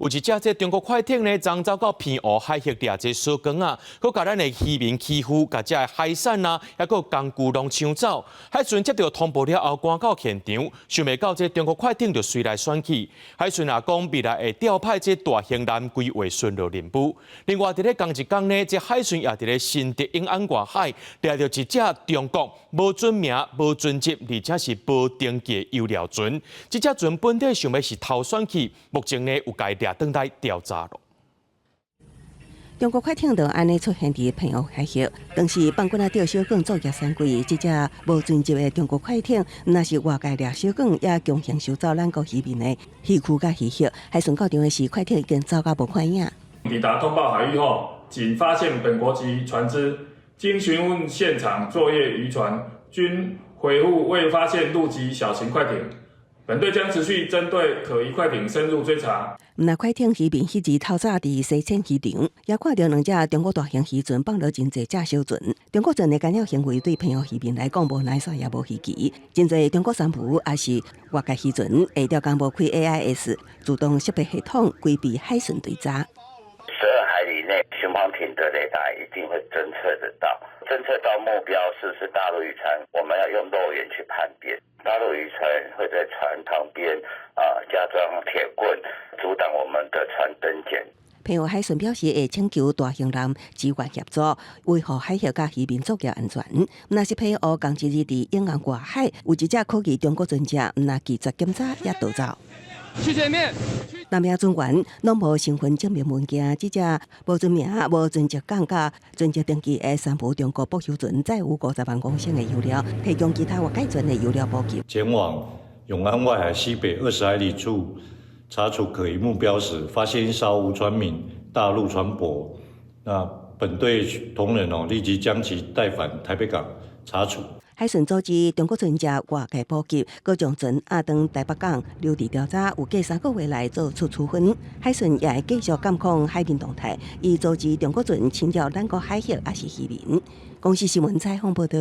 有一只这中国快艇呢，遭到偏湖海峡掠这小港啊，佮甲咱的渔民欺负，甲这海产啊，还佮工具拢抢走。海巡接到通报了后，赶到现场，想袂到这中国快艇就随来旋去。海巡也讲未来会调派这大型舰规划巡逻任务。另外，伫咧同一天呢，这海巡也伫咧新竹永安外海掠到一只中国无准名、无准籍，而且是无登记油料船。这只船本体想要是偷选去，目前呢有该掠倒来调查咯。中国快艇就安尼出现伫平湖海峡，当时放军钓小港作业三季，这只无准籍的中国快艇，若是外界掠小港，也强行收走咱国渔民的渔区甲渔获。海巡到场的是快艇已经走到无看影。抵达通报海域后，仅发现本国籍船只，经询问现场作业渔船，均回复未发现陆籍小型快艇。本队将持续针对可疑快艇深入追查。那快艇渔民迄日透早伫西浅渔场，也看到两只中国大型渔船放落真侪只小船。中国船的干扰行为对平湖渔民来讲无耐煞也无稀奇，真侪中国商夫也是外界渔船下钓工无开 AIS 自动识别系统，规避海巡追查。12海里内巡防艇的雷达一定会侦测得到，侦测到目标是不是大陆渔船，我们要用肉眼去判别。大陆渔船会在船旁边加装铁棍，阻挡我们的船登检。平湖海巡表示会请求大型舰支援协助，维护海峡甲渔民作业安全。若是平湖同一日伫永安外海有一只可疑中国船只，若拒绝检查也逃走。去前面。南名船员拢无身份证明文件，这只无准名、无准籍港甲准籍登记的三部中国保修船，载有50万公升的油料，提供其他外海船的油料补给。前往永安外海西北20海里处查处可疑目标时，发现一艘无船名大陆船舶。那本队同仁立即将其带返台北港查处。海巡组织中国船只外界补给，各将船押回台北港留置调查，有计3个月来做出处分。海巡也会继续监控海面动态，以阻止中国船侵扰咱国海峡也是渔民。公视新闻采访报道。